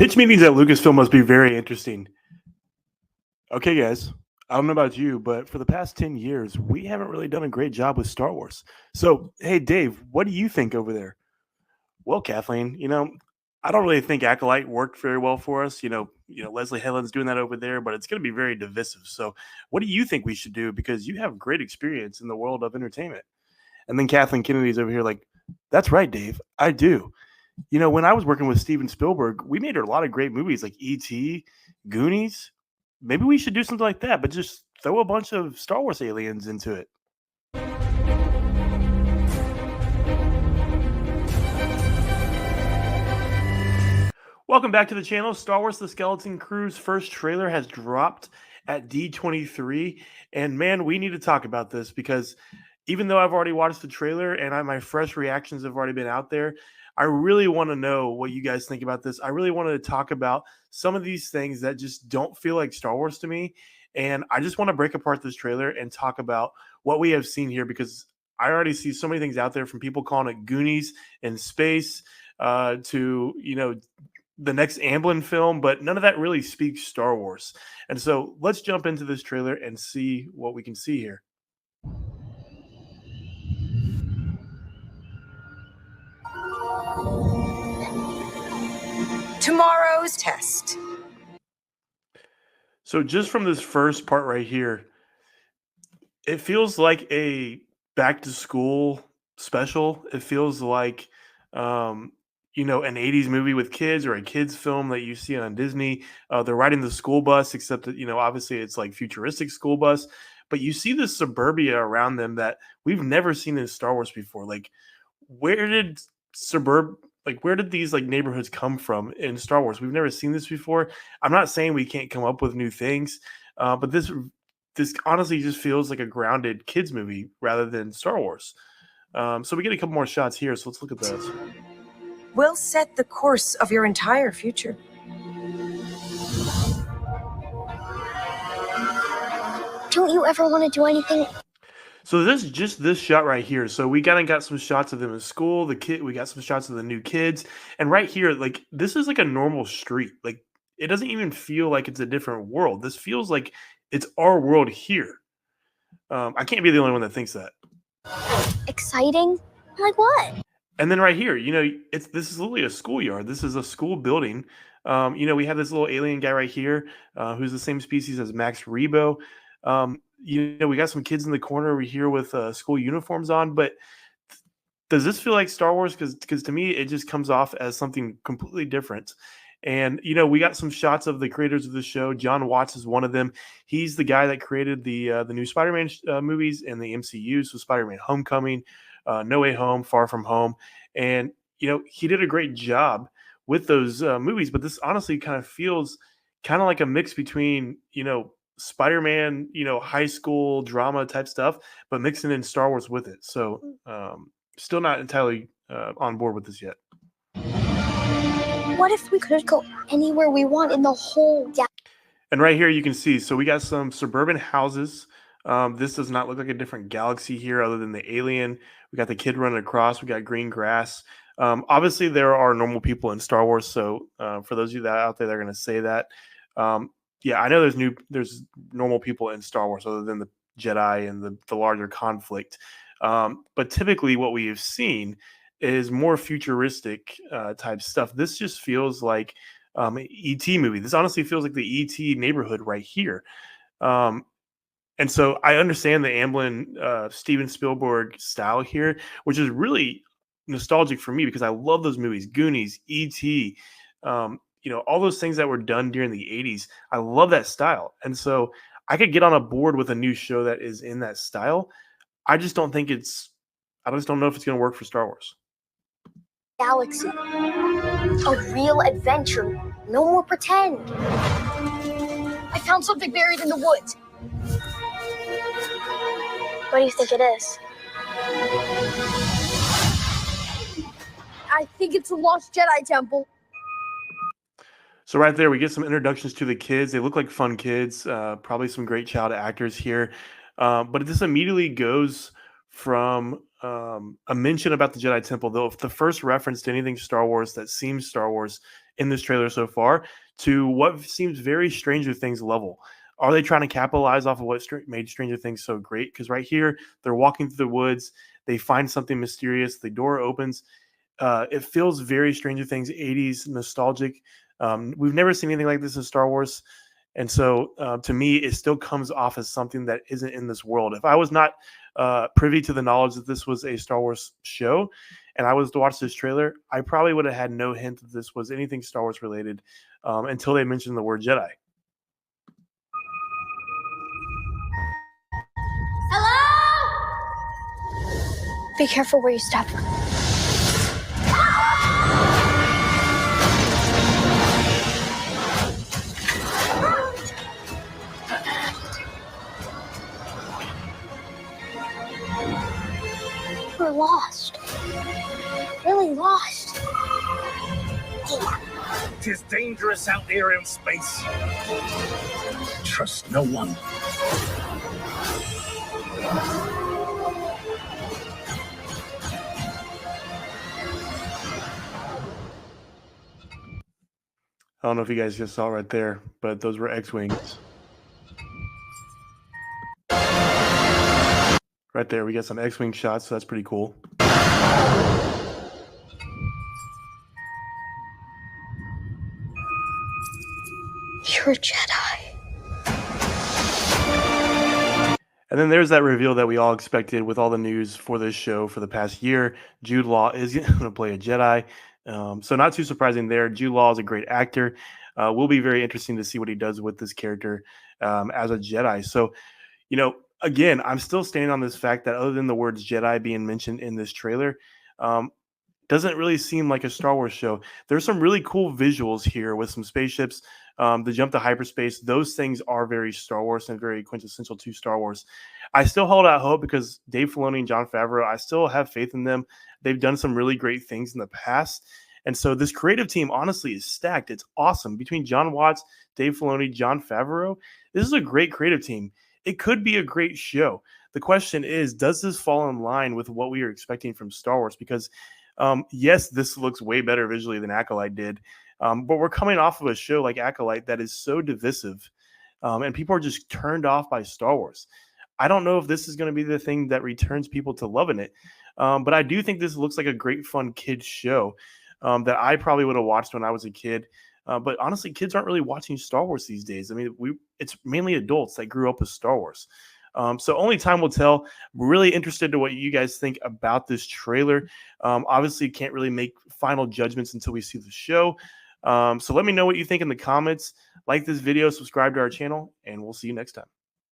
Pitch meetings at Lucasfilm must be very interesting. Okay, guys, I don't know about you, but for the past 10 years, we haven't really done a great job with Star Wars. So, hey, Dave, what do you think over there? Well, Kathleen, I don't really think Acolyte worked very well for us. Leslie Helen's doing that over there, but it's going to be very divisive. So, what do you think we should do? Because you have great experience in the world of entertainment. And then Kathleen Kennedy's over here like, that's right, Dave, I do. When I was working with Steven Spielberg, we made a lot of great movies like E.T., Goonies. Maybe we should do something like that, but just throw a bunch of Star Wars aliens into it. Welcome back to the channel. Star Wars The Skeleton Crew's first trailer has dropped at D23. And man, we need to talk about this because even though I've already watched the trailer and my fresh reactions have already been out there, I really want to know what you guys think about this. I really wanted to talk about some of these things that just don't feel like Star Wars to me. And I just want to break apart this trailer and talk about what we have seen here because I already see so many things out there from people calling it Goonies in space to, the next Amblin film, but none of that really speaks Star Wars. And so let's jump into this trailer and see what we can see here. Tomorrow's test. So just from this first part right here, it feels like a back to school special. It feels like, an 80s movie with kids or a kids film that you see on Disney. They're riding the school bus, except that, obviously it's like futuristic school bus, but you see this suburbia around them that we've never seen in Star Wars before. Like, where did these like neighborhoods come from in Star Wars? We've never seen this before. I'm not saying we can't come up with new things, but this honestly just feels like a grounded kids movie rather than Star Wars. So we get a couple more shots here. So let's look at this. Will set the course of your entire future. Don't you ever want to do anything? So this shot right here. So we got some shots of them in school. We got some shots of the new kids, and right here, like this is like a normal street. Like it doesn't even feel like it's a different world. This feels like it's our world here. I can't be the only one that thinks that. Exciting? Like what? And then right here, this is literally a schoolyard. This is a school building. We have this little alien guy right here, who's the same species as Max Rebo. We got some kids in the corner over here with school uniforms on, but does this feel like Star Wars? Because to me, it just comes off as something completely different. And, we got some shots of the creators of the show. John Watts is one of them. He's the guy that created the new Spider-Man movies and the MCU. So Spider-Man Homecoming, No Way Home, Far From Home. And, he did a great job with those movies. But this honestly kind of feels kind of like a mix between, Spider-Man, high school drama type stuff, but mixing in Star Wars with it. So still not entirely on board with this yet. What if we could go anywhere we want in the whole galaxy? And right here you can see, so we got some suburban houses. This does not look like a different galaxy here other than the alien. We got the kid running across. We got green grass. Obviously, there are normal people in Star Wars. So for those of you that out there, they're going to say that. Yeah, I know there's normal people in Star Wars other than the Jedi and the larger conflict. But typically what we have seen is more futuristic type stuff. This just feels like an E.T. movie. This honestly feels like the E.T. neighborhood right here. And so I understand the Amblin Steven Spielberg style here, which is really nostalgic for me because I love those movies. Goonies, E.T., all those things that were done during the 80s. I love that style. And so I could get on a board with a new show that is in that style. I just don't know if it's going to work for Star Wars. Galaxy. A real adventure. No more pretend. I found something buried in the woods. What do you think it is? I think it's a lost Jedi temple. So right there, we get some introductions to the kids. They look like fun kids, probably some great child actors here. But this immediately goes from a mention about the Jedi Temple. The first reference to anything Star Wars that seems Star Wars in this trailer so far to what seems very Stranger Things level. Are they trying to capitalize off of what made Stranger Things so great? Because right here, they're walking through the woods. They find something mysterious. The door opens. It feels very Stranger Things 80s nostalgic. We've never seen anything like this in Star Wars. And so to me, it still comes off as something that isn't in this world. If I was not privy to the knowledge that this was a Star Wars show and I was to watch this trailer, I probably would have had no hint that this was anything Star Wars related until they mentioned the word Jedi. Be careful where you step. We're lost. Really lost. It is dangerous out there in space. Trust no one. I don't know if you guys just saw right there, but those were X-Wings. Right there, we got some X-Wing shots, so that's pretty cool. You're a Jedi. And then there's that reveal that we all expected with all the news for this show for the past year. Jude Law is going to play a Jedi. So not too surprising there. Jude Law is a great actor. Will be very interesting to see what he does with this character as a Jedi. So, you know, again, I'm still standing on this fact that other than the words Jedi being mentioned in this trailer, doesn't really seem like a Star Wars show. There's some really cool visuals here with some spaceships, the jump to hyperspace. Those things are very Star Wars and very quintessential to Star Wars. I still hold out hope because Dave Filoni and Jon Favreau, I still have faith in them. They've done some really great things in the past. And so this creative team, honestly, is stacked. It's awesome. Between John Watts, Dave Filoni, Jon Favreau, this is a great creative team. It could be a great show. The question is, does this fall in line with what we are expecting from Star Wars? Because yes, this looks way better visually than Acolyte did, but we're coming off of a show like Acolyte that is so divisive, and people are just turned off by Star Wars. I don't know if this is going to be the thing that returns people to loving it, but I do think this looks like a great, fun kids show that I probably would have watched when I was a kid. But honestly, kids aren't really watching Star Wars these days. I mean, it's mainly adults that grew up with Star Wars. So only time will tell. We're really interested to what you guys think about this trailer. Obviously, can't really make final judgments until we see the show. So let me know what you think in the comments. Like this video, subscribe to our channel, and we'll see you next time.